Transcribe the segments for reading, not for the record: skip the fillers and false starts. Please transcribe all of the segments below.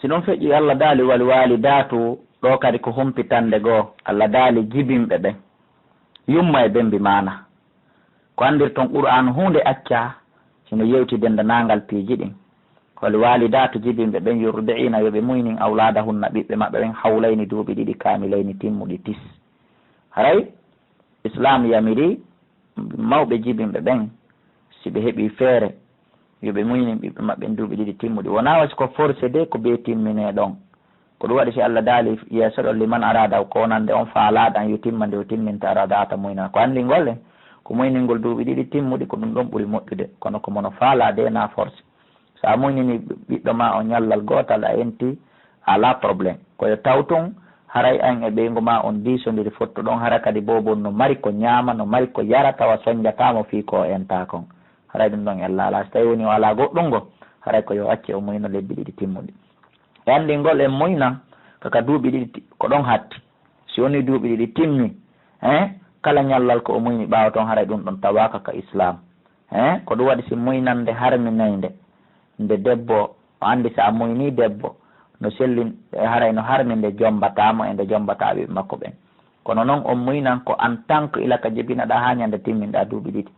sinon feƴƴi Allah daali wal walidatu ɗo kadi ko humpitande goo Allah daali jibinɓe ɓen yumma e ɓen mana ko andir ton qur'an hunde acca sino yewti dendanangal piiji ɗin wal walidatu jibinɓe ɓen yurdi'ina yoɓe muynin awladahunna ɓiɓɓe maɓɓe ɓen hawlayni duuɓi ɗiɗi kamilayni timmuɗi tis haray islam yamiri mawɓe jibinɓe ɓen si ɓe heeɓi feere yoɓe muynin ɓiɓɓe maɓɓe duuɓi ɗiɗi timmuɗi wona wasi ko forcé de ko ɓe timmine ɗon ko ɗum waɗi si Allah daali yeeso ɗon liman arada ko nande on faalaɗan yo timma nde o timminta aradata muyna ko anndi ngolle ko muyningol duuɓi ɗiɗi timmuɗi ko ɗum ɗon ɓuri moƴƴude kono ko mono faalade na force sa muynini ɓiɗɗo ma o ñallal gootal a enti ala probléme koyo tawtun haray an e ɓeygu ma on diisodiri fotto ɗon hara kadi bobon no mari ko ñaama no mari ko yara tawa soñjatamo fii ko enta kon haray ɗum ɗon ella ala so tawi woni o ala goɗɗum ngo haray ko yo acce o muyno lebbi ɗiɗi timmuɗi e anndingol en muynan kaka duuɓi ɗiɗi ko ɗon hatti si woni duuɓi ɗiɗi timmi kala ñallal ko o muyni ɓaawa toon haray ɗum ɗon tawaka ka islam ko ɗum waɗi si muynande harminayde nde debbo o anndi sa muyni debbo no selli haray no harmi nde jombatamo e nde jombata ɓiɓe makko ɓen kono noon on muynan ko en tant que ila ka jebinaɗa ha ñande timminɗa duuɓi ɗiɗi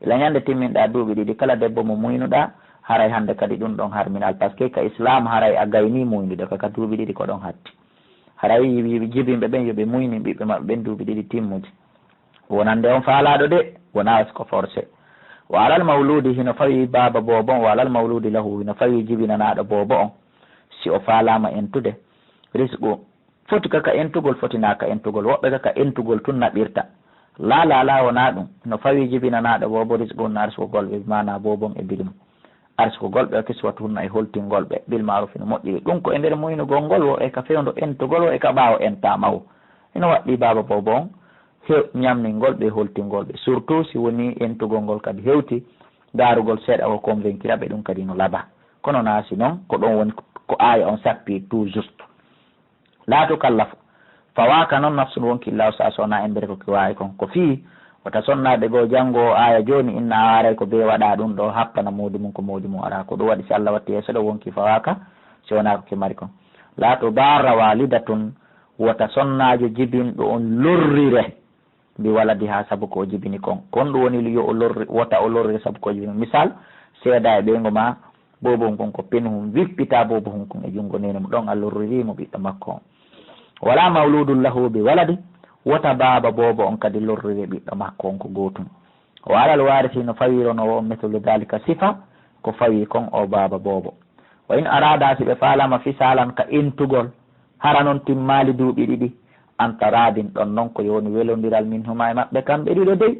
ila ñande timminɗa duuɓi ɗiɗi kala debbo mo muynuɗa haray hande kadi ɗum ɗon harminal par ce que ka islam haray a gayni muynude kaka duuɓi ɗiɗi ko ɗon hatti haray jibinɓe ɓen yoɓe muyni ɓiɓɓe maɓɓe ɓen duuɓi ɗiɗi timmude wonande on faalaɗo de wona ko forcé o alal mawludi hino fawi baba bobo on o alal mawludi lahu hino fawi jibinanaɗo bobo on si o faalama entude risqu foti kaka entugol fotinaka entugol woɓɓe kaka entugol tun naɓirta la wona ɗum no fawi jibinanaɗo bobo risqu na arsugolɓe mana bobom e bilmum arsugolɓe o kiswatunna e holtingolɓe bil maruf no moƴƴiri ɗum ko e nder muynugol ngol wo e ka fewdo entugol o e ka ɓaawo entamawo ino waɗɗi baba bobo on ñamningol ɓe holtingolɓe surtout si woni entugol ngol kadi hewti darugol seeɗa ko convaincira ɓe ɗum kadi no laaɓa kono naasi noon ko ɗon woni ko aya on sappi tout juste laatu kallafo fawaka noon nafsun wonki law sa sona e nder ko wawi kon ko fii wata sonnaɓe goo janggo aya joni inna aray ko be waɗa ɗum ɗo happana modi mum ko modi mum ara ko ɗum waɗi si Allah watti yeeso ɗo wonki fawaka si wona ko kimari kon laatu barra walidatun wata sonnajo jibinɗo on lorrire mbi waladi ha saabu ko jibini kon kon ɗum woni yo o lorri wota o lorrire saabu ko jibini misal seeda e ɓeygu ma bobo hum kon ko pin hum wippita bobo hum kon e jungo nene mo ɗon a lorririmo ɓiɗɗo makko on wala mawludun lahu bi waladi wota baba bobo on kadi lorrire ɓiɗɗo makko on ko gotum o alal warisi no fawirono o mithlu dalika sifa ko fawi kon o baba bobo wa in arada si ɓe falama fisalan ka intugol hara noon timmali duuɓi ɗiɗi antaradin ɗon noon ko yoni welodiral min huma e maɓɓe kamɓe ɗiɗo dey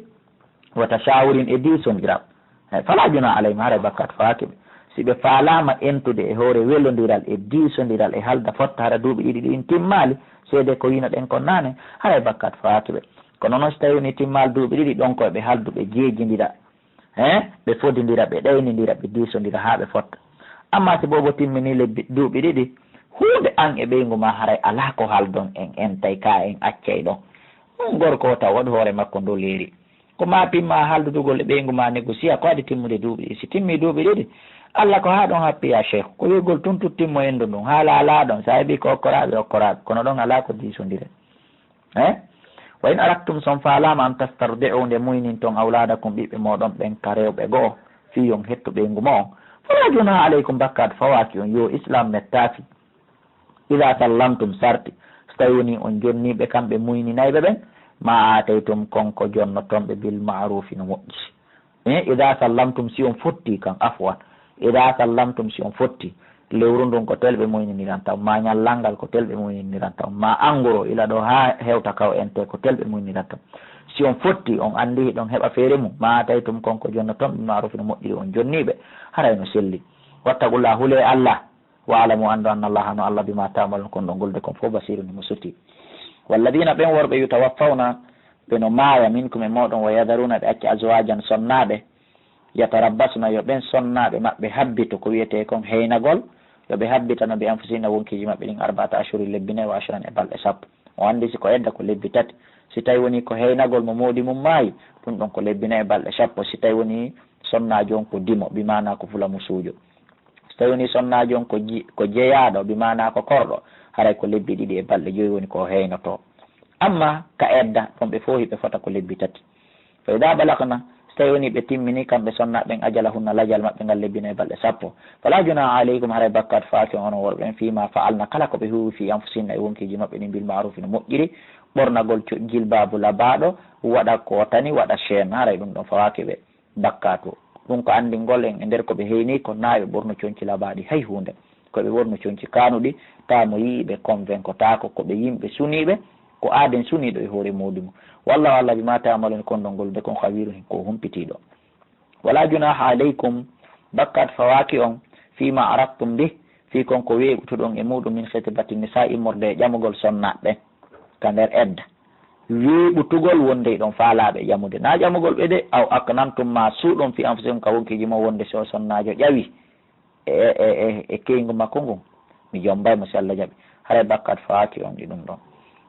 wata shawrin e disodiral fala juna alayhim haara bakkat fakiɓe si ɓe falama entude e hoore welodiral e disodiral e halda fotta hara duuɓi ɗiɗi ɗin timmali seede ko yino ɗen kon nane haray bakkat fakiɓe kono noon so tawi woni timmal duuɓi ɗiɗi ɗon koye ɓe halduɓe jeejidira ɓe fodidira ɓe ɗaynidira ɓe disodira ha ɓe fotta amma si bobo timmini lebbi duuɓi ɗiɗi hunde an e ɓeygu ma haray ala ko haldon en tay ka en accay ɗon ɗum gorko taw waɗi hoore makko ndo leeri ko ma pimma haldudugol e ɓeygu ma négocier ko waɗi timmude duuɓi si timmi duuɓi ɗiɗi Allah ko ha ɗon happiya cheikh ko wigol tun tuttimmo endu ɗum haala ala ɗon sa heeɓi ko okkoraɓe kono ɗon ala ko disodire wa in araktum son falama an tastardi'u nde muynin ton awladakum ɓiɓɓe moɗon ɓen ka rewɓe go'o fiyon hetto ɓeygu ma on fala junaha aleykum bakkat fawaki on yo islam mettaki ida sallamtum sarti so tawi woni on jonniɓe kamɓe muyninayɓe ɓen ma ataytum konko jonnotonɓe bil marufi no moƴƴi ida sallamtum si on fotti kan afwan ida sallamtum si on fotti lewru ndun ko telɓe muyniniran taw ma ñallalngal ko telɓe muyniniran taw ma enguro ila ɗo ha hewta kaw ente ko telɓe muyniniran taw si on fotti on andi ɗon heɓa feere mum ma ataytum konko jonnotonɓe bil marufi no moƴƴiri on jonniɓe haray no selli wattaqulla huule Allah waalamu andu anna allaha no allah bima tamalun kon ɗo golde kon fof basiru nimo suti walladina ɓen worɓe yutawaffawna ɓeno maaya minkum e moɗon wa yadaruna ɓe acci azwajan sonnaɓe yatarabbasna yo ɓen sonnaɓe maɓɓe habbito ko wiyete kon heynagol yoɓe habbitano ɓe anfusina wonkiji maɓɓe ɗin arbata ashuri lebbi nayyi wa ashuran e balɗe sappo o andi si ko edda ko lebbi tati si tawi woni ko heynagol mo moodi mum maayi ɗum ɗon ko lebbi nayyi e balɗe sappo si tawi woni sonnajo on ko dimo bimana ko fula mo suujo so tawi woni sonnajo on ko jeeyaɗo bi mana ko korɗo haray ko lebbi 2 e balɗe 5 woni ko heynoto. amma ka edda ɗon ɓe fof hiɓe fota ko lebbi 3 fa ida balagna so tawi woni ɓe timmini kamɓe sonnaɓen ajalahunna lajal maɓɓe ngal lebbi 4 e balɗe 10 fala juna aleykum haray bakkat faaki onon worɓe en fima faalna kala ko ɓe huwi fi anfusinna e wonkiji maɓɓe ɗi bil ma'ruf no moƴƴiri ɓornagol jilbabu labaɗo waɗa kotani waɗa chaine haray ɗum ɗon fawaki ɓe bakkatu ɗum ko andingol en e nder koɓe heyni ko naɓe ɓorno conci labaɗi hay hunde koɓe ɓorno conci kanuɗi ta mo yiiɓe convaincotako koɓe yimɓe suniɓe ko aaden suniɗo e hoore muɗum wallahu allah bima tamaloni kondol de kon kawiru hen ko humpitiɗo. wala junaha aleykum bakkat fawaki on fima arattum bi fi kon ko weɓutuɗon e muɗum min khitbati nisa immorde e ƴamugol sonnaɓe ka nder edda weɓutugol wonde ɗon faalaɓe ƴamude na ƴamugol ɓe de aw aknantum ma suuɗon fi anfusikum ka wonkiji mo wonde so sonnajo ƴawi e keygu makko ngun mi jombaymo si Allah jaaɓi haray bakkat fawaki on ɗi ɗum ɗon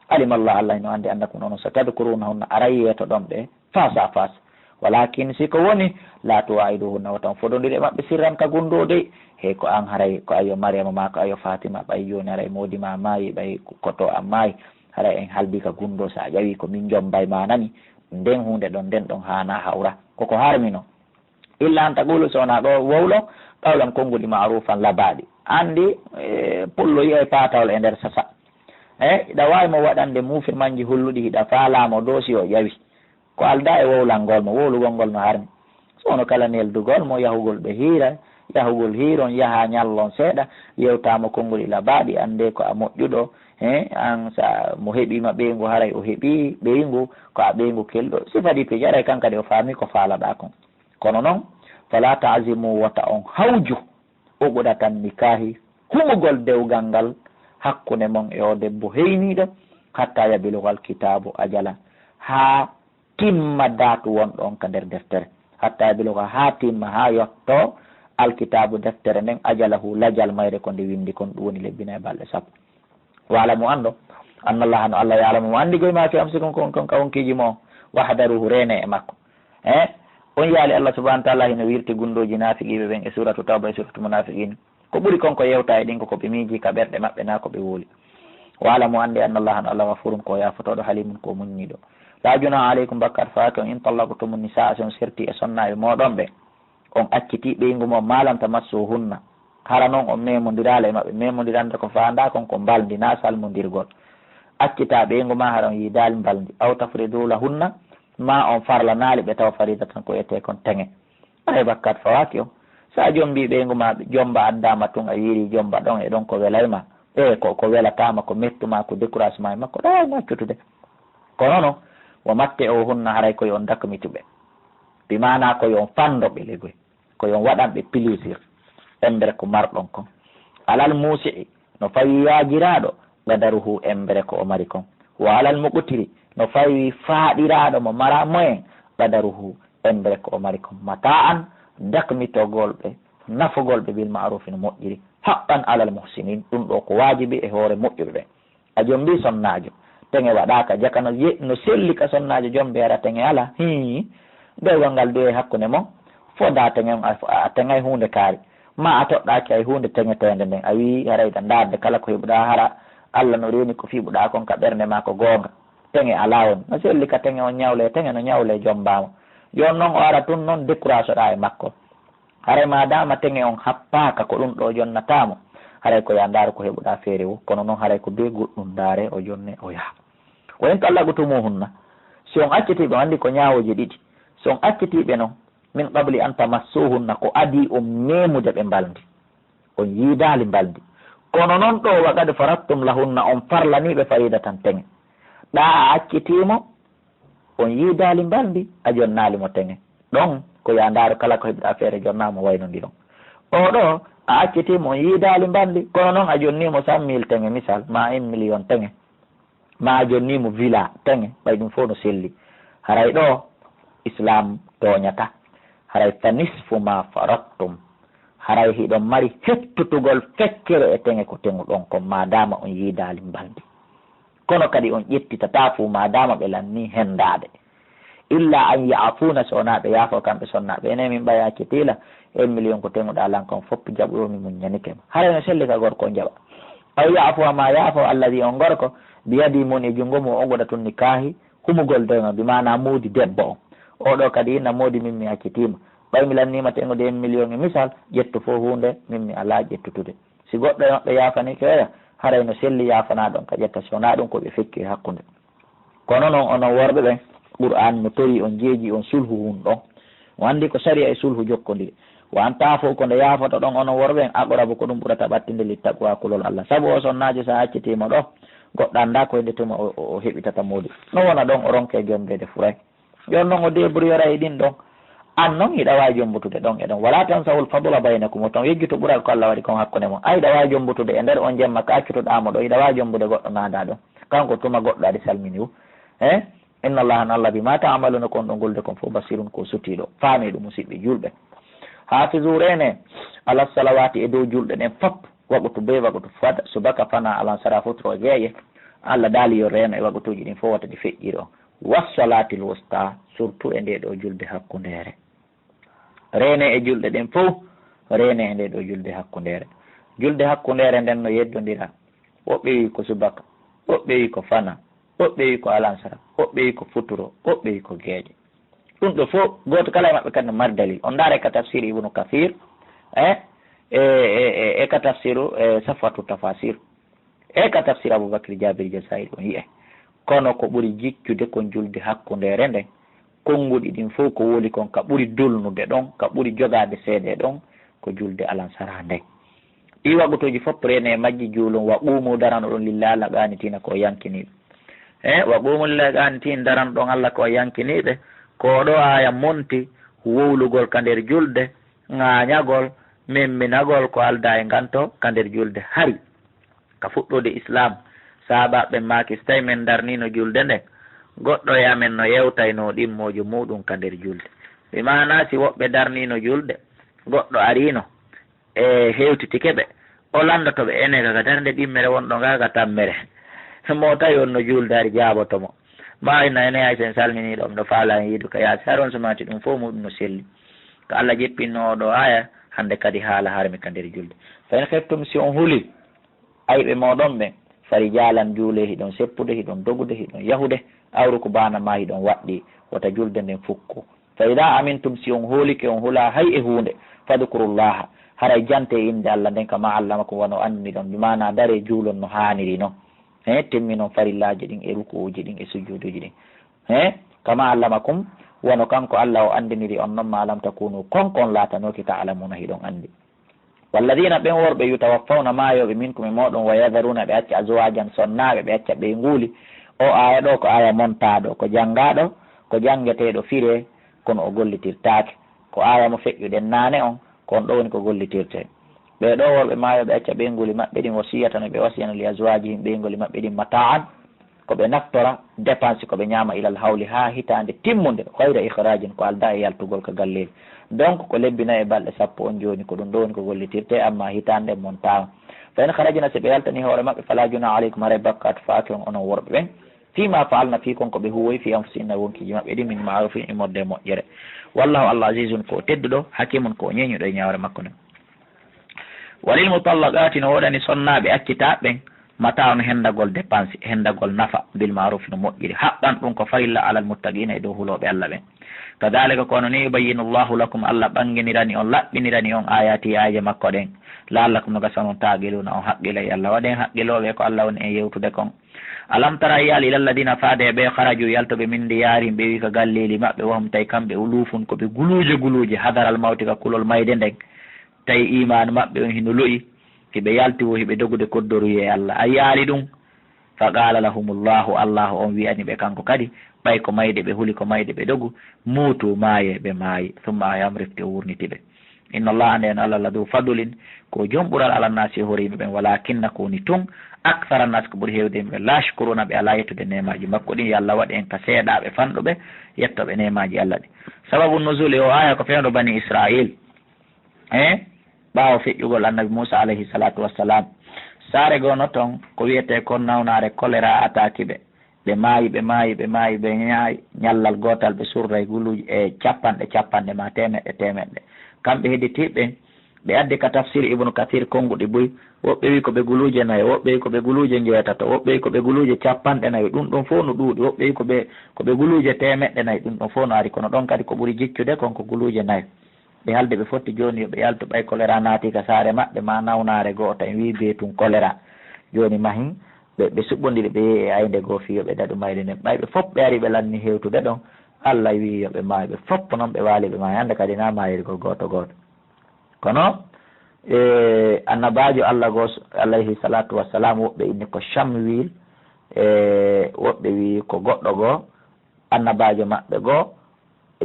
alimallah allah no andi anda ko noon so tadkuruna hunna aray yeeto ɗon ɓe face à face walakin siko woni la tuwayiduhunna wotan fododire maɓɓe sirran ka gundode hey ko an haray ko ayo mariama ma ko ayo fatima ɓay joni haray modima maayi ɓay koto a maayi haray en haldi ka gundo sa ƴawi ko min jombay manani nden hunde ɗon nden ɗon hana hawra koko harmino illa an tagulu sowona ɗo wowlo ɗawlan konngudi marufan labaɗi andi pullo yiya patawol e nder sasa ɗa wawi mo waɗande muufe manji hulluɗi hiɗa faalamo doosi o ƴawi ko alda e wowlal ngol mo wowlugol ngol no harmi sono kala neldugol mo yahugol ɓe hiira yahugol hiiron yaaha ñallon seeɗa yewtamo konngol labaɗi ande ko a moƴƴuɗo an sa mo heeɓima ɓeygu haray o heeɓi ɓeygu ko a ɓeygu kelɗo sifadi pe jaray kankadi o faami ko faalaɗa kon kono noon fala tazimu wata on hawju uɓuɗa tan nikahi humugol dewgal ngal hakkunde mon e o debbo heyniɗo hatta yabilugal kitabu ajalan ha timma datu wonɗon ka nder deftere hatta yabiluga ha timma ha yotto alkitabu deftere nden ajalahu lajal mayre ko nde windi kon ɗum woni lebbina e balɗe 10 walamu ando annallah no allah yalamu mo andi goyma fi amsikum kon kawonkiji mo wahdaruhu rene e makko on yaali allah subahana taala hino wirti gundoji nafiqiɓe ɓen e suratu tawba e suratu munafiqin ko ɓuri konko yewta e ɗin ko ɓe miiji ka ɓerɗe maɓɓe na ko ɓe wooli wala mo andi annallah no allah wafurun ko yafotoɗo halimun ko muññiɗo la junaha aleykum bakkat faake on in tallaqtumu nisa son serti e sonnaɓe moɗon ɓe on acciti ɓeygu mo malam tamassuhunna hara noon on memodirala e maɓɓe memodirande ko fanda kon ko mbaldi na salmodirgol accita ɓeygu ma hara on yidali mbaldi aw tafridu lahunna ma on farla naali ɓe taw farida tan ko ete kon teŋe ay bakkat fawaki on sa jombi ɓeygu ma jomba addama tun a yiri jomba ɗon e ɗon ko welayma ko welatama ko mettuma ko découragement e makko ɗa maccutude kono noon wo matte o hunna haray koye on dakmituɓe bimana koye on fandoɓe legoy koye on waɗanɓe plaisir embere ko marɗon kon alal musii no fawi yajiraɗo gadaruhu embere ko o mari kon wa alal muɓutiri no fawi faaɗiraɗo mo mara moyen gadaruhu embere ko o mari kon mata an dakmitogolɓe nafugolɓe bil ma'ruf no moƴƴiri haqqan alal muhsinin ɗum ɗo ko wajibi e hoore moƴƴuɓe ɓe a jombi sonnajo teŋe waɗaka jaka no selli ka sonnajo jombe ara teŋe ala dewgal ngal duwe hakkude mon foda teŋe a teŋay hunde kaari ma a toɗɗaki ay hunde teŋetede nden a wi harayda darde kala ko heɓuɗa hara Allah no reni ko fiɓuɗa kon ka ɓernde ma ko gonga teŋe ala woni no selli ka teŋe on ñawle teŋe no ñawle jombama yon noon o ara tun noon décourage oɗa e makko haray madama teŋe on happaka ko ɗum ɗo jonnatamo haray ko ya ndaaro ko heɓuɗa feere wo kono noon haray ko be goɗɗum ndaare o jonne o yaha o en tallaqtumuhunna si on accitiɓe andi ko ñawoji ɗiɗi si on accitiɓe noon min qabli an tamassuhunna ko adi on memude ɓe mbaldi on yiidali mbaldi kono noon ɗo waqad farattum lahunna on farlaniɓe farida tan teŋe ɗa a accitimo on yiidali mbaldi a jonnalimo teŋe ɗon ko ya ndaaro kala ko heɓuɗa feere jonnamo wayno ndi ɗon oɗo a accitimo on yiidali mbaldi kono noon a jonnimo 100 000 teŋe misal ma 1 million teŋe ma a jonnimo villa teŋe ɓay ɗum fof no selli haray ɗo islam toñata haray fa nisfu ma farattum haray hiɗon mari hettutugol feccere e teŋe ko teŋu ɗon kon madama on yiidali mbaldi kono kadi on ƴettitata fu madama ɓe lanni hendade illa an yaafuna sonaɓe yaafo kamɓe sonnaɓe ene min ɓaya ketila 1 million ko temuɗa lan kon fopp jaɓoyomi mum ñanikema harano selli ka gorko jaɓa aw yaafo ma yaafo alladi on gorko biyadi mun e junngo mum o goɗa tun ni kaahi humugol doyma bi mana moodi debbo on oɗo kadi inna moodi min mi accitima ɓay mi lannima teŋude 1 million e misal ƴettu fo hunde min mi ala ƴettutude si goɗɗo yoɓɓe yaafani keeya harayno selli yaafana ɗon ka ƴetta sowona ɗum koɓe fekki hakkude kono noon onon worɓe ɓen qur'an no tori on jeeji on sulhu hun ɗon o andi ko saria e sulhu jokkodiri wanta fof ko nde yaafoto ɗon onon worɓe ɓen aqrabu ko ɗum ɓurata ɓattinde li taqwa kulol Allah saabu o sonnaji sa accitima ɗo goɗɗo anda koye ndetema o heɓitata moodi no wona ɗon o ronke jomdede furay jon noon o débrouillera e ɗin ɗon an noon hiɗa wawi jombutude ɗon e ɗon wala tan sawol fadula baynakum o ton yejjuto ɓural ko Allah waɗi kon hakkude mon a hiɗa wawi jombutude e nder on jemma ka accutoɗamo ɗo hiɗa wawi jombude goɗɗo nada ɗon kanko tuma goɗɗo aɗa salmini wu inna allaha no Allah bima ta'maluna kon ɗo golde kon fof basirun ko sutiɗo faami ɗum musidɓe julɓe hafizu rene ala salawati e dow julɗe ɗen fop waɓutu be waɓutu fada subaka fana alan sara futuro jeeye Allah daali yo reno e waɓutuji ɗin fof watadi feƴƴiri on wassalatil wusta surtout e nde ɗo julde hakkundere rene e julɗe ɗen fof rene e nde ɗo julde hakkundere nden no yeddodira woɓɓe wi ko subaka woɓɓe wi ko fana woɓɓe wi ko alansara woɓɓe wi ko futuro woɓɓe wi ko geeƴe ɗum ɗo fof goto kala e maɓɓe kadi no mari dalil on daara ka tafsir ibnu kathir e ka tafsiru safatu tafasir e ka tafsir aboubacry jabir jasairi on yiye kono ko ɓuri jiccude kon julde hakkundere nden konnguɗi ɗin fof ko woli kon ka ɓuri dulnude ɗon ka ɓuri jogade seede ɗon ko julde alansara nden ɗi waɓutoji fopp rene e majji juulum wa ɓuumu darano ɗon lillah laɓanitina ko yankiniɓe wa ɓuumu lillah qanitin darano ɗon Allah ko yankiniɓe ko ɗo aya monti wowlugol ka nder julde ŋañagol memminagol ko alda e nganto ka nder julde hari ka fuɗɗode islam sahabaɓe maki so tawi men darnino julde nden goɗɗo e amen no yewtayno ɗimmojo muɗum ka nder julde ɓe mana si woɓɓe darnino julde goɗɗo arino e hewtitikeɓe o landotoɓe ene kaka darde ɗimmere wonɗo ngaga tammere mo tawi on no julde ari jabotomo ma ina ene ay sen salminiɗom ɗo faala yiidu ka yaasi har on somati ɗum fof muɗum no selli ko Allah jeppinno oɗo aya hande kadi haala harmi ka nder julde fa in heftum si on huuli ayɓe moɗon ɓen fari jalan juule hiɗon seppude hiɗon dogude hiɗon yahude awru ko bana ma hiɗon waɗɗi wota julde nden fukko fa ida amintum si on hoolike on hula hay e hunde fadkurullaha haray jante inde Allah nden kama allama ko wono andini ɗon bimana dare juulon no haniri noon temmi noon farillaji ɗin e rukuuji ɗin e sujjuduji ɗin kama allamakum wono kanko Allah o andiniri on noon ma lam takunu konkon laatanoki ta'lamuna hiɗon andi walladina ɓen worɓe yutawaffawna mayoɓe minkum e moɗon wa yadharuna ɓe acca azwajan sonnaɓe ɓe acca ɓe nguuli o aya ɗo ko aya montaɗo ko janggaɗo ko jangeteɗo fire kono o gollitirtake ko aya mo feƴƴuɗen nane on kon ɗo woni ko gollitirte ɓe ɗo worɓe mayoɓe acca ɓe nguli maɓɓe ɗin wasiyatano ɓe wasiyano li azwajihim ɓe nguli maɓɓe ɗin mata'an koɓe naftora dépense koɓe ñama ilal hawli ha hitande timmude hayra ikhrajin ko alda e yaltugol ko galleji donc ko lebbina e balɗe sappo on joni ko ɗum ɗo woni ko gollitirte amma hitande montama fa in harajina si ɓe yaltani hoore maɓɓe fala juna aleykum haray bakkat faaki on onon worɓe ɓen fima faalna fi konko ɓe huwoyi fi anfusinna wonkiji maɓɓe ɗi min marufin immorde moƴƴere wallahu allah azizun ko tedduɗo hakimun ko ñeñuɗo e ñawre makko nden walil mutallaqati no woɗani sonnaɓe accitaɓen mata on hendagol dépense hendagol nafa bil maruf no moƴƴiri haɓɓan ɗum ko farilla alal muttaqina e dow huloɓe Allah ɓen kadalika kono ni yubayyinu llahu lakum Allah ɓanginirani on laɓɓinirani on ayati aje makko ɗen la'allakum no gasa on taqiluna on haqqila e Allah waɗen haqqiloɓe ko Allah woni e yewtude kon alam tara yiyal ila alladina faade ɓe haraju yaltoɓe min diyarim ɓe wi ko galleli maɓɓe wahum tawi kamɓe ulufun koɓe guluje hadaral mawti ka kulol mayde nden tawi imanu maɓɓe on hino loyi hiɓe yalti wo hiɓe dogude koddoruye Allah a yaali ɗum fa qala lahumullahu allahu on wiyani ɓe kanko kadi ɓay ko mayde ɓe huuli ko mayde ɓe dogu muutu maaye ɓe maayi summa yamrifti o wurnitiɓe inna allah anden allah ladu fadulin ko joom ɓural alannasi horiɓe ɓen walakinna ko woni tun akthara nas ko ɓuuri hewde yimɓe la shukuruna ɓe ala yettude nemaji makko ɗin yo Allah waɗi en ka seeɗaɓe fanɗuɓe yettoɓe nemaji Allah ɗi sababu nuzuli o aya ko fewno bani israil ɓaawo feƴƴugol annabi Musa alayhi salatu wassalam saare gono toon ko wiyete kon nawnare choléra ataki ɓe ɓe maayi ɓe ñallal gotal ɓe surra e guluji e capanɗe ma temeɗɗe kamɓe hedditiɓe ɓe addi ka tafsir Ibnu Kathir konguɗi boyi woɓɓe wi ko ɓe guluje 4 woɓɓe wi ko ɓe guluje 7 woɓɓe wi ko ɓe guluje 4 ɗum ɗon fof no ɗuuɗi woɓɓe wi ko ɓe guluje 100 ɗum ɗon fof no ari kono ɗon kadi ko ɓuri jiccude konko guluje 4 ɓe halde ɓe fotti joni yoɓe yaltu ɓay choléra naati ka saare maɓɓe ma nawnare goto en wi biyetun choléra joni mahin ɓe suɓɓodiri ɓe yeehi e aynde goo fi yoɓe daɗu mayde nden ɓayɓe fof ɓe ari ɓe lanni hewtude ɗon Allah wi yoɓe maayi ɓe fof noon ɓe waali ɓe maayi hande kadi na mayirgol goto kono annabajo Allah goo alayhi salatu wassalam woɓɓe inni ko Shamwil woɓɓe wi ko goɗɗo goo annabajo maɓɓe goo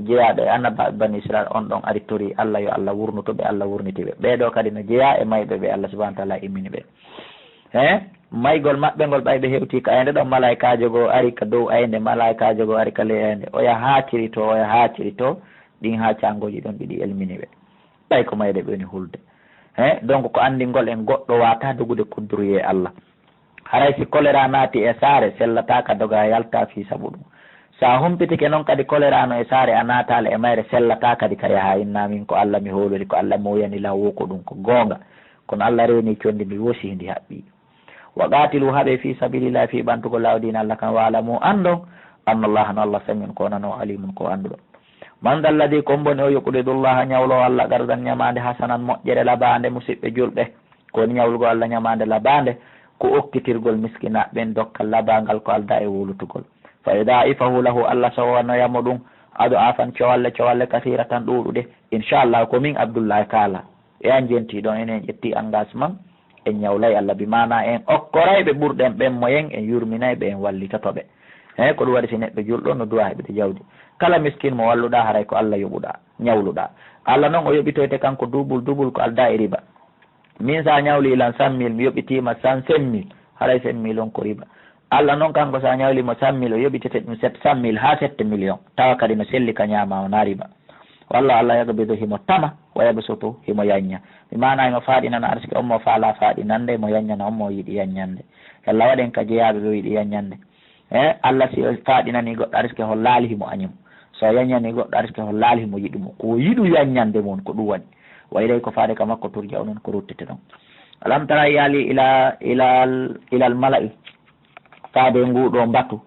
jeeyaɗo e annabaɓe bani Israil on ɗon ari tori Allah yo Allah wurnutoɓe Allah wurnitiɓe ɓeɗo kadi no jeeya e mayɓe ɓe Allah subahana wa taala immini ɓe maygol maɓɓe ngol ɓayɓe hewti ka ayde ɗon malaikajo goo ari ka dow ayde malaikajo goo ari ka ley ayde oya haaciri to ɗin ha cangoji ɗon ɗiɗi elmini ɓe ɓay ko mayde ɓe woni hulde donc ko andingol en goɗɗo wata dogude kuddoroye Allah haray si choléra naati e saare sellataka doga yalta fi sabu ɗum sa humpitike noon kadi choléra no e saare a natale e mayre sellata kadi ka yaha inna min ko Allah mi hoolori ko Allah mi woyani law wo ko ɗum ko goonga kono Allah rewni condi ndi wosi ndi haɓɓi wa qatilu haɓe fi sabilillah fi ɓantugo lawdina Allah kan walamu andon anna Allah no Allah samin ko nano alimun ko anduɗo man dalladi kon boni o yuqridullaha ñawlo Allah gardan ñamande hasanan moƴƴere labande musidɓe julɓe koni ñawlugo Allah ñamande labande ko okkitirgol miskina ɓen dokkal labangal ko alda e wulutugol fa yudaifahu lahu Allah sowanoyamo ɗum ado afan cowalle kasira tan ɗuɗuɗe inchallah komin Abdoullahi Kala e an jenti ɗon enen ƴetti engagement en ñawlay Allah bi mana en okkorayɓe ɓurɗen ɓen moyen en yurminayɓe en wallitatoɓe ko ɗum waɗi si neɗɗo julɗo no duwa heɓde jawdi kala miskin mo walluɗa haray ko Allah yoɓuɗa ñawluɗa Allah noon o yoɓitoyte kanko double ko alda e riba min sa ñawli ilan 100 000 mi yoɓitima 105 000 haray 5 000 on ko riba Allah noon kanko sa ñawlimo 100 000 o yoɓitete ɗum 700 000 ha 7 millions tawa kadi no selli ka ñama o na riba walla Allah yagbidu himo tama wa yabsutu himo yañña mi mana imo faaɗinana arsiki on mo faala faaɗinande mo yaññana on mo yiiɗi yaññande Allah waɗen ka jeeyaɓe ɓe yiiɗi yaññande Allah si faaɗinani goɗɗo arsiki ho laali himo añimo so yaññani goɗɗo arsiki ho laali himo yiɗumo ko yiɗu yaññande mon ko ɗum waɗi wayray ko faade ka makko turja onon ko ruttete ɗon alam tara yaali ilal mala'i faade nguɗo mbatu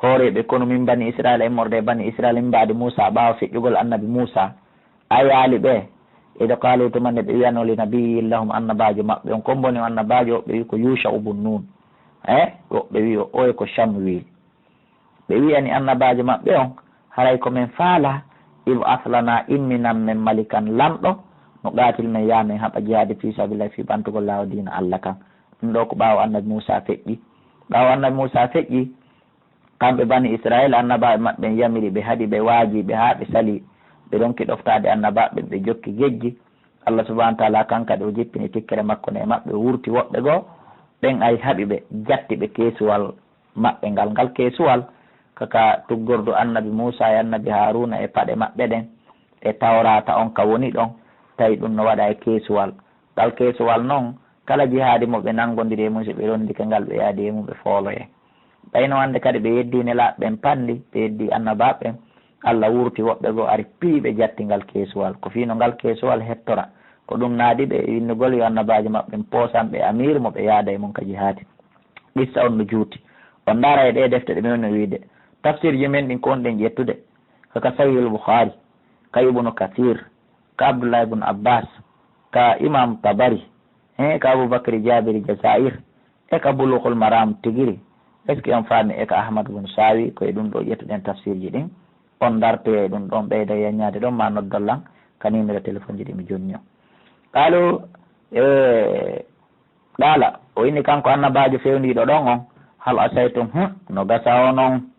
hooreɓe kono min bani Israil immorde bani Israil min mbaadi Moussa ɓaawa feƴƴugol annabi Moussa a yaali ɓe eɗo kaali tumande ɓe wiyanoli nabiyillahum annabajo maɓɓe on komboni o annabajo ɓe wi ko Yusha ibn Nun woɓɓe wi o oye ko Shamwil ɓe wiyani annabajo maɓɓe on haray komin faala ibo aslana imminan men malikan lamɗo no qatil men yamen haɓa jihaade fi sabilillah fi ɓantugol lawa dina Allah kan ɗum ɗo ko ɓaawo annabi Moussa feƴƴi ɓaawo annabi Moussa feƴƴi kamɓe bani Israil annabaɓe maɓɓe yamiri ɓe haaɗi ɓe waaji ɓe haa ɓe sali ɓe ɗonki ɗoftade annabaɓe ɓe jokki gejji Allah subahana wa taala kankadi o jippini tikkere makko ne maɓɓe wurti woɓɓe goo ɓen ay haɓi ɓe jatti ɓe keesuwal maɓɓe ngal keesuwal kaka tuggordu annabi Moussa e annabi Haruna e paɗe maɓɓe ɗen e tawrata on ka woni ɗon tawi ɗum no waɗa e keesuwal ngal keesuwal noon kala jihaadi mo ɓe nangodiri e mum so ɓe rondike ngal ɓe yaadi e mum ɓe fooloye ɓayno hande kadi ɓe yeddine laaɓeɓen panɗi ɓe yeddi annabaɓen Allah wurti woɓɓe goo ari piiɓe jatti ngal keesuwal ko fino ngal keesuwal hettora ko ɗum naadi ɓe innugol yo annabaji maɓɓen poosan ɓe amir mo ɓe yaada e mum ka jihaadi qissa on no juuti on ndaara e ɗe defte ɗe men no wiide tafsir ji men ɗin ko on ɗen ƴettude kaka Sahihul Bukhari ka Ibnu Kathir ka Abdullah ibn Abbas ka Imam Tabari ka Aboubacry Jabiri Jazair e ka Bulughul Maram tigiri est ce que on faami e ka Ahmad ibn Sawi koye ɗum ɗo ƴettuɗen tafsir ji ɗin on dartoye ɗum ɗon ɓeyda yaññade ɗon ma noddollan ka numéro téléphone ji ɗi mi jonni o qalu ɗaala o inni kanko annabajo fewndiɗo ɗon on hal asaytum no gasa o noon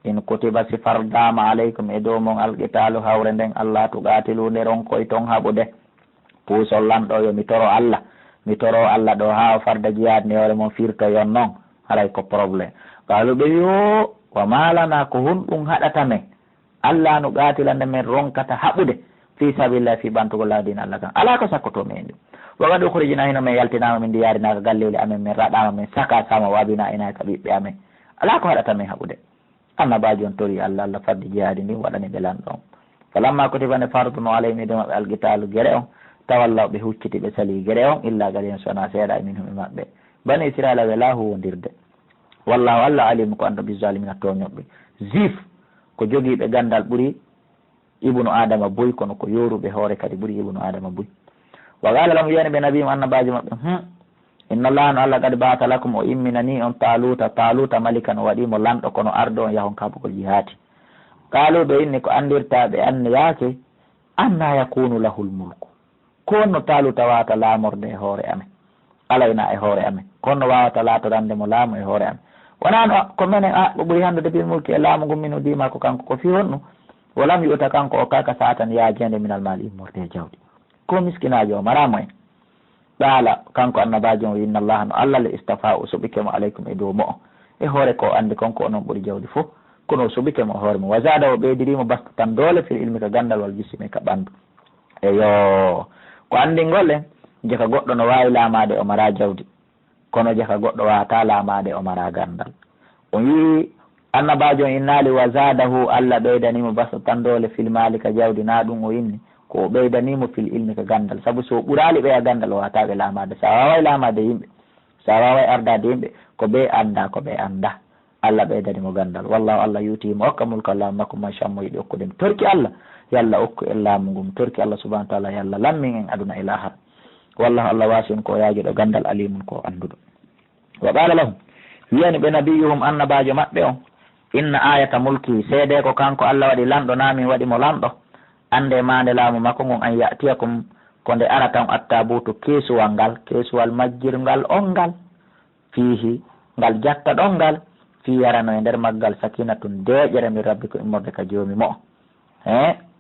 in kutiba si fardama aleykum e dow mon alqitalu hawre nden Allah tuqatilu nder on koye toon haɓude puusol lanɗo yo mi toro Allah ɗo ha o farda jihad ne hoore mon firtoyon noon haray ko probléme qalu ɓe yo wa malana ko hunɗum haɗata men Allah no qatilande men ronkata haɓude fi sabilillah fi ɓantugo laadina Allah kan ala ko sakkoto men ɗum wagadi ukhrijina hino men yaltinama min ndiyarinaka galleli amen min raɗama min saka sama wabina ina ka ɓiɓɓe amen ala ko haɗata min haɓude. Annabajo on tori Allah Allah faddi jihaadi ndi waɗani ɓe lanɗo on. Falamma kutibane farduno alayhim ide maɓɓe algitalu gere on tawallaw ɓe hucciti ɓe sali gere on illa galen sona seeɗa e min hum e maɓɓe. Bani Israila wela huwondirde. Wallahu Allah alimu ko anda bizalimina toñoɓɓe. Zif ko jogiiɓe gandal ɓuri ibnu adama boy kono ko yoruɓe hoore kadi ɓuri ibnu adama boy. Wa qala lahum wiyani ɓe nabiyum annabajo maɓɓe inna allaha no Allah kadi baata lakum o imminani on taluta malika no waɗimo lanɗo kono ardo on yahon kabugol jihaati. Qaalu ɓe inni ko andirtaɓe anniyake anna yakunu lahul mulku konno taluta wawata laamorde e hoore amen alayna e hoore amen konno wawata laatorande mo laamu e hoore amen wonano ko menen ɓo ɓuuri handude bil mulki e laamu ngu min udima ko kanko ko fi honnu wolam yu'ta kanko o kaka satan yaajende minal maali immorde e jawɗi ko miskinajo o maramo en. Ɗaala kanko annabajo o inna allaha no Allah le istafa o soɓikemo aleykum e dow mo o e hoore ko andi konko onon ɓuuri jawdi fof kono o soɓikemo hoore mo wa zada o ɓeydirimo basta tan doole fil ilmi ka gandal wal jisimi ka ɓandu. Eyo ko andi golle jeka goɗɗo no wawi laamade o mara jawdi kono jeka goɗɗo wawata laamade o mara gandal. O wi annabajo innaali wa zadahu Allah ɓeydanimo basta tan doole fil mali ka jawdi na ɗum o inni ko ɓeydanimo fil ilmi ka gandal saabu so ɓurali ɓe a gandal o wataɓe laamade sa waway laamade yimɓe sa waway ardade yimɓe ko ɓe anda ko ɓe anda Allah ɓeydanimo gandal. Wallahu Allah yutimo hokka mulka laamu makko ma cammo yiɗi hokkude torki Allah yalla hokku e laamu ngum torki Allah subahanahu wa taala yalla lammin en aduna e lahar. Wallahu Allah wasin ko yaajuɗo gandal alimun ko anduɗo. Wa qala lahum wiyani ɓe nabiyuhum annabajo maɓɓe on inna ayata mulki seede ko kanko Allah waɗi lanɗo namin waɗimo lanɗo ande mande laamu makko ngon an yatiyakum ko nde ara tan attabutu keesuwal ngal keesuwal majjirngal on ngal fihi ngal jatta ɗon ngal fi yarano e nder maggal sakinatun deƴere min rabbi ko immorde ka joomi mo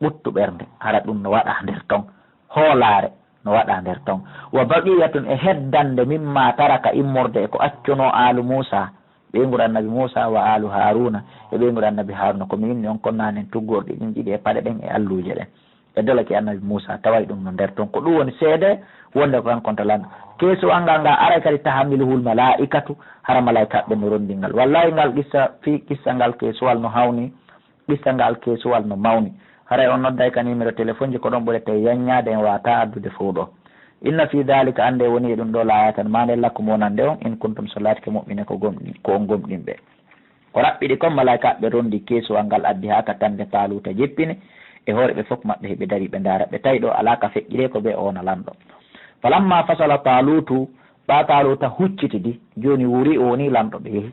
ɓuttu ɓernde hara ɗum no waɗa nder ton hoolare no waɗa nder ton wa baqiyatun e heddande mimma taraka immorde e ko accuno alu Musa ɓeyngol annabi Musa wa alu Haruna e ɓeyngol annabi Haruna ko minni on konnanen tuggorɗi ɗin ɗiɗi e paɗe ɗen e alluje ɗen e dolake annabi Musa taway ɗum no nder ton ko ɗum woni seede wonde ko kankonta lan keesuwal ngal nga aray kadi tahamiluhul malaikatu hara malaikaɓe no rondi ngal wallahi ngal qissa ngal keesuwal no hawni qissa ngal keesuwal no mawni haray on nodday ka numéro téléphone ji ko ɗon ɓurete yanñade en wata addude fof ɗo. Inna fi dhalika ande woni ɗum ɗo laayatan mande lakkum wonande on in kuntum so laatike moƴƴine ko on gomɗinɓe o raɓɓiɗi comme malaikaɓe rondi keesuwal ngal addi ha ka tande Taluta jeppini e hoore ɓe fof maɓɓe heɓe dari ɓe ndaara ɓe tawi ɗo ala ka feƴƴire ko ɓe ona lanɗo. Falamma fasala Talutu ɓa Taluta huccitidi joni wuri o woni lanɗo ɓe yehi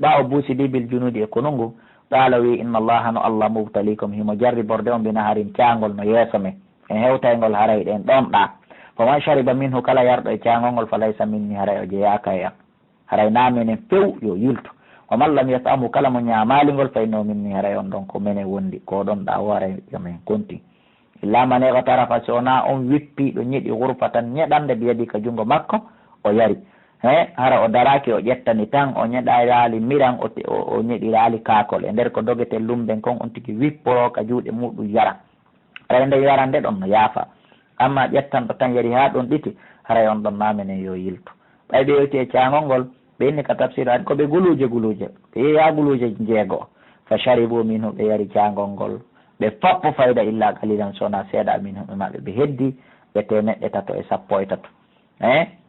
ɓa o buusidi bil junudi e konungu qala wi inna allaha no Allah mubtalikum himo jarri borde on binaharin caangol no yeeso men en hewtaygol haray ɗen ɗon ɗa faman shariba minhu kala yarɗo e caangol ngol falaysa minni haray o jeyaka e am haray namenen few yo yiltu wa man lam yatamu kala mo ñamalingol fayno minni haray on ɗon ko menen wondi ko ɗon ɗa o haray yomen konti illa man ego tarafa sona on wippiɗo ñiɗi wurfa tan ñeɗande biyadi ka jungo makko o yari hara o daraki o ƴettani tan o ñeɗirali miran o ñeɗirali kakol e nder ko dogete lumben kon on tigi wipporo ka juuɗe muɗum yara haray nde yarande ɗon no yaafa amma ƴettanɗo tan yari ha ɗon ɗiti haray on ɗon namenen yo yiltu ɓay ɓe yewti e caangol ngol ɓe inni ka tafsir adi koɓe guluje ɓe yeeya guluje jeego fa sharibu minhu ɓe yari caangol ngol ɓe fappo fayda illa qalilan sona seeɗa minhu ɓe maɓɓe ɓe heddi ɓe temeɗɗe tato e sappo e tato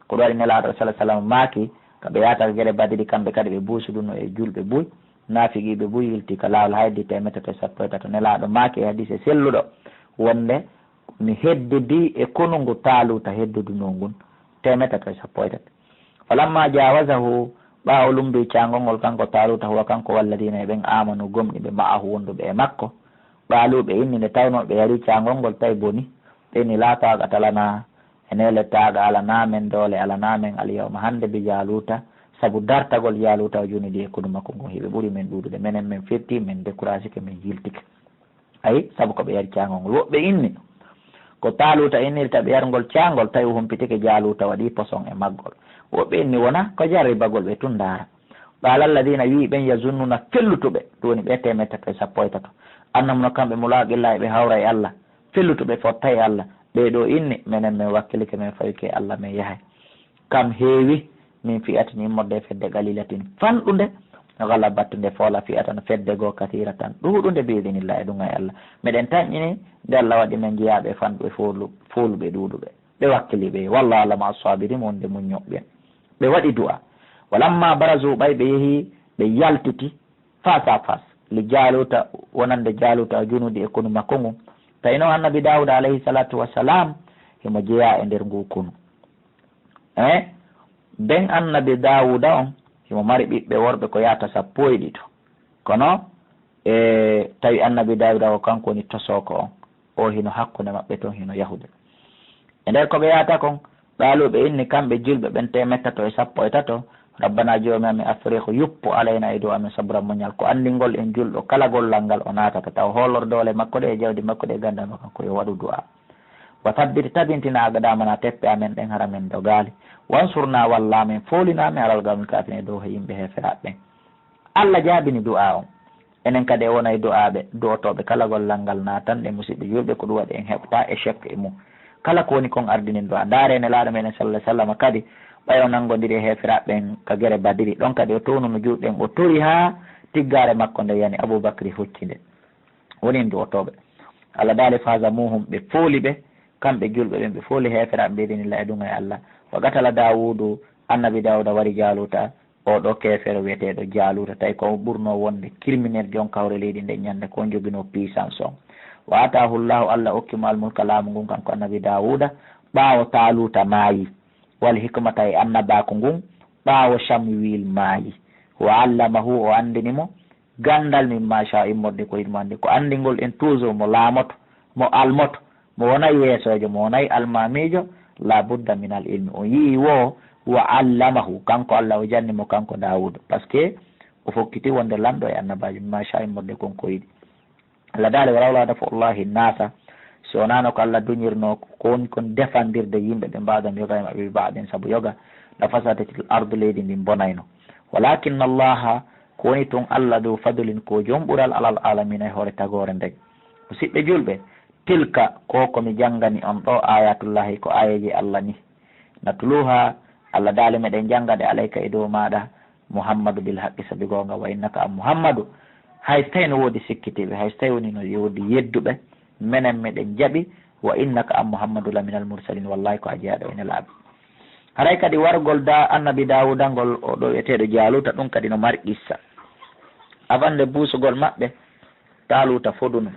ko ɗo waɗi nelaɗo salah sallam maaki kaɓe yataka gueɗe badiri kamɓe kadi ɓe buusuduno e julɓe buy naafigiɓe buy yilti ka lawol haydi temeɗɗe tato e sappo e tato nelaɗo maaki e hadise selluɗo wonde mi heddudi e konungu Taluta hedduduno ngun temeɗɗe tato e sappo e tato falamma jawasahu ɓawo lumbi caangol ngol kanko Taluta huwa kanko walladina e ɓen amanu gomɗi ɓe ma'ahu wonduɓe e makko ɓaaluɓe inni nde tawnoɓe yari caangol ngol tawi boni ɓeni laataga talana enele taga ala namen doole ala namen alyawma hande bi Jaluta saabu dartagol Jaluta o joni ɗi e kono makko ngon hiɓe ɓuuri men ɗuɗude menen men firti men découragé ke men yiltike ayi saabu koɓe yari caangol ngol woɓɓe inni ko Taluta innirta ɓe yargol caangol tawi humpitike Jaluta waɗi poson e maggol woɓɓe inni wona ko jarribagol ɓe tun daara ɓaala alladina wi ɓen yazunnuna fellutuɓe ɗoni ɓe temeɗɗe tato e sappo e tato annamno kamɓe mulaqilla e ɓe hawra e Allah fellutuɓe fotta e Allah ɓeɗo inni menen min wakkilike men fawike Allah men yahay kam heewi min fiyatini immorde fedde galilatin fanɗude gala battunde foola fiyatan fedde goo kathira tan ɗuuɗunde biidinillah e ɗum ay Allah meɗen tañƴini nde Allah waɗi men jeeyaɓe fanɓe fuuluɓe ɗuuɗuɓe ɓe wakkiliɓe wallah Allah ma sabirin wonde muñoɓɓe ɓe waɗi du'a walamma barazu ɓay ɓe yeehi ɓe yaltiti face à face li jaluta wonande jaluta junuɗi e kunu makko ngu tawi noon annabi Dawuda alayhi salatu wassalam himo jeeya e nder ngu kunu ben annabi Dawuda on himo mari ɓiɓɓe worɓe ko yata 12 kono tawi annabi Dawuda o kanko woni tosoko on o hino hakkude maɓɓe toon hino yahude e nder koɓe yata kon ɗaaluɓe inni kamɓe julɓe ɓen 113 rabbana joomi amin afrique yuppu alayna e dow amin sabra muñal ko andingol en julɗo kala gollal ngal o natata taw hollordole makko ɗe e jawdi makko ɗe gandano kanko yo waɗu du'a wa tabbiti tabintina agadamana teppe amen ɗen hara men dogali wansurna walla men folinamen alal gamin kafine dow he yimɓe heferaɓe ɓen Allah jaabini du'a on enen kadi e wona e du'aɓe du'otoɓe kala gollal ngal natan ɗe musidɓe julɓe ko ɗum waɗi en heɓta échec e mum kala ko woni kon ardinin du'a darene laaɗo meɗen sallah sallam kadi ɓayo nangodiri e heferaɓen ka guere badiri ɗon kadi o townuno juuɗen o tori ha tiggare makko nde yani Aboubacry huccide wonin du'otoɓe Allah daali fasa muhum ɓe fooli ɓe kamɓe julɓe ɓen ɓe fooli heferaɓe ɓeydinillah e ɗum e Allah wa gatala Dawudu annabi Dawuda wari Jaluta oɗo kefere wiyeteɗo Jaluta tawi ko ɓurno wonde criminel jon kawre leydi nde ñande ko jogino puissance on wa atahu llahu Allah okkimo almulka laamu ngun kanko annabi Dawuda ɓaawo Taluta maayi wal hikmata e annabako ngun ɓaawo Samuil maayi wa allamahu o andinimo gandal min macha immorde ko yiɗmo andi ko andingol en toujours mo laamoto mo almoto mo wonayi yeesojo mo wonayi almamijo la budda min al ilmi o yii wo wa allamahu kanko Allah o jannimo kanko Dawuda par ce que o fokkiti wonde lamɗo e annabajo min macha immorde konko yiɗi Allah daali walawla dafullahi nasa so wonano ko Allah duñirno ko woni kon defandirde yimɓe ɓe mbaɗon yoga e maɓɓe mbaɗen saabu yoga la fasadatil ardu leydi ndin bonayno walakinna allaha ko woni toon Allah dow fadulin ko joom ɓural alal alamina e hoore tagore nden musidɓe julɓe tilka ko komi janggani on ɗo ayatullahi ko ayeji Allah ni natuluha Allah daali meɗen janggade alayka e dow maɗa Muhammadu bil haqqi sabi gonga wa innaka am Muhammadu hay so tawi no woodi sikkitiɓe hay so tawi woni no woodi yedduɓe menen meɗen jaaɓi wa innaka am Muhammadu la minal mursalin wallahi ko a jeeyaɗo ene laaɓi haray kadi wargol annabi Dawuda ngol oɗo wiyeteɗo Jaluta ɗum kadi no mari qissa abande buusugol maɓɓe Taluta foduno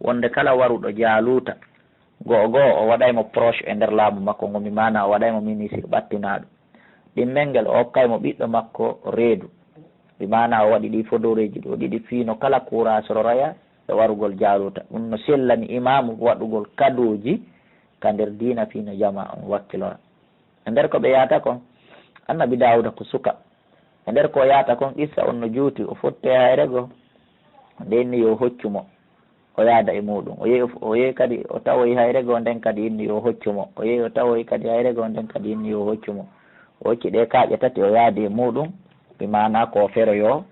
wonde kala waruɗo Jaluta goho o waɗaymo proche e nder laamu makko ngomi mana o waɗaymo ministre ɓattinaɗo ɗimmel o hokkaymo ɓiɗɗo makko reedu mi mana o waɗi ɗi fodoreji ɗo ɗiɗi fiino kala kurasoro raya e warugol Jaluta ɗum no sellani imamu waɗugol kadoji ka nder dina fiino jama on wakkilora e nder ko ɓe yata kon annabi Dawuda ko suka e nder ko yata kon qissa on no juuti o fotte hayre go ndenni yo hoccumo o yaada e muɗum o yehi kadi o tawoyi hayre go nden kadi inni yo hoccumo o yehi o tawoyi kadi hayre go nden kadi inni yo hoccumo o hocci ɗe kaaƴe tati o yaadi e muɗum ɓe mana ko feroyo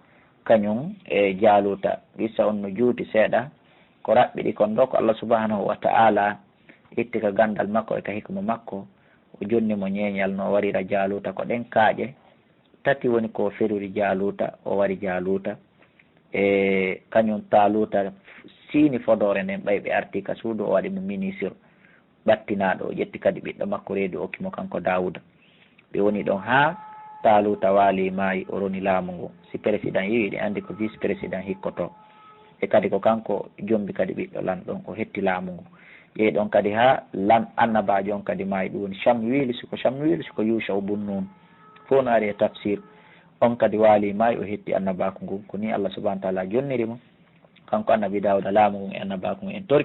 kañum e Jaluta qissa on no juuti seeɗa ko raɓɓiɗi kon ɗo ko Allah subhanahu wa ta'ala itti ka gandal makko e ka hikma makko o jonni mo ñeñal no warira Jaluta ko ɗen kaaƴe tati woni ko feruri Jaluta o wari Jaluta e kañum Taluta siini fodore nden ɓay ɓe arti ka suudu o waɗi mo ministre ɓattinaɗo o ƴetti kadi ɓiɗɗo makko reedu okkimo kanko Dawuda ɓe woni ɗon ha Taluta waali maayi o roni laamu ngu si président yiiɗi andi ko vice président hikkoto e kadi ko kanko jombi kadi ɓiɗɗo lanɗon o hetti laamu ngu ƴeeyi ɗon kadi ha annabajo on kadi maayi ɗum woni Samuil siko Samuil siko Yusha o Bunnun fof no ari e tafsir on kadi waali maayi o hetti annabako ngu ko ni Allah subahanahu wa taala jonniri mo kanko annabi Dawuda laamu ngu e annabako ngu en torki